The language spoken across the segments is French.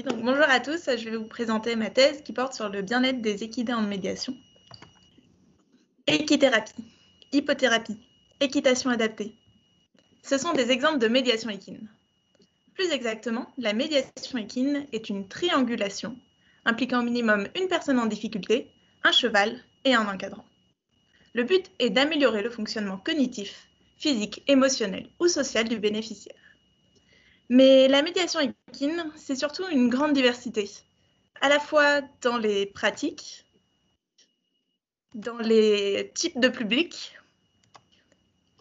Donc, bonjour à tous, je vais vous présenter ma thèse qui porte sur le bien-être des équidés en médiation. Équithérapie, hypothérapie, équitation adaptée. Ce sont des exemples de médiation équine. Plus exactement, la médiation équine est une triangulation impliquant au minimum une personne en difficulté, un cheval et un encadrant. Le but est d'améliorer le fonctionnement cognitif, physique, émotionnel ou social du bénéficiaire. Mais la médiation équine, c'est surtout une grande diversité, à la fois dans les pratiques, dans les types de publics,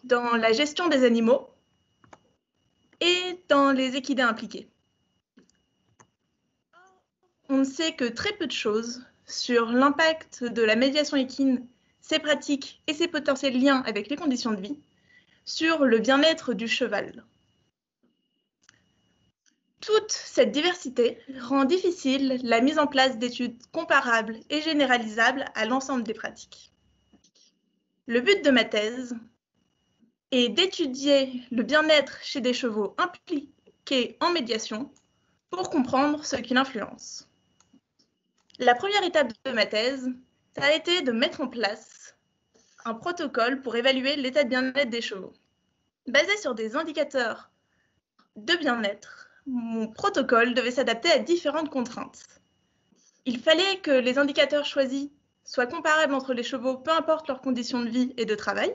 dans la gestion des animaux et dans les équidés impliqués. On ne sait que très peu de choses sur l'impact de la médiation équine, ses pratiques et ses potentiels liens avec les conditions de vie sur le bien-être du cheval. Toute cette diversité rend difficile la mise en place d'études comparables et généralisables à l'ensemble des pratiques. Le but de ma thèse est d'étudier le bien-être chez des chevaux impliqués en médiation pour comprendre ce qui l'influence. La première étape de ma thèse, ça a été de mettre en place un protocole pour évaluer l'état de bien-être des chevaux. Basé sur des indicateurs de bien-être, mon protocole devait s'adapter à différentes contraintes. Il fallait que les indicateurs choisis soient comparables entre les chevaux, peu importe leurs conditions de vie et de travail,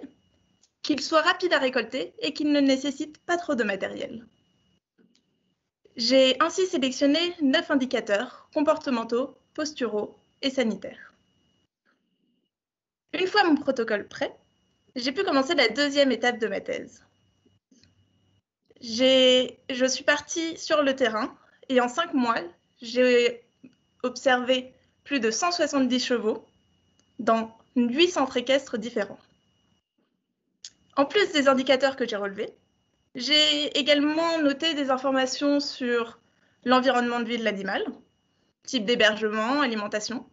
qu'ils soient rapides à récolter et qu'ils ne nécessitent pas trop de matériel. J'ai ainsi sélectionné 9 indicateurs comportementaux, posturaux et sanitaires. Une fois mon protocole prêt, j'ai pu commencer la deuxième étape de ma thèse. Je suis partie sur le terrain et en 5 mois, j'ai observé plus de 170 chevaux dans 8 centres équestres différents. En plus des indicateurs que j'ai relevés, j'ai également noté des informations sur l'environnement de vie de l'animal, type d'hébergement, alimentation,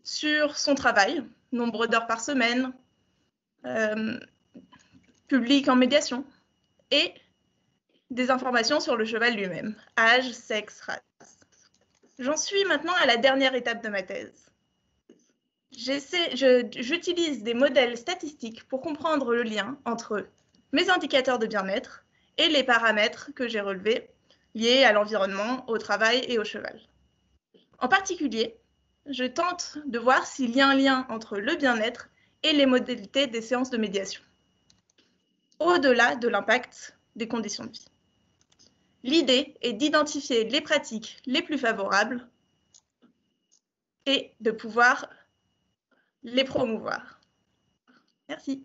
sur son travail, nombre d'heures par semaine, public en médiation, et des informations sur le cheval lui-même, âge, sexe, race. J'en suis maintenant à la dernière étape de ma thèse. J'utilise des modèles statistiques pour comprendre le lien entre mes indicateurs de bien-être et les paramètres que j'ai relevés liés à l'environnement, au travail et au cheval. En particulier, je tente de voir s'il y a un lien entre le bien-être et les modalités des séances de médiation, au-delà de l'impact des conditions de vie. L'idée est d'identifier les pratiques les plus favorables et de pouvoir les promouvoir. Merci.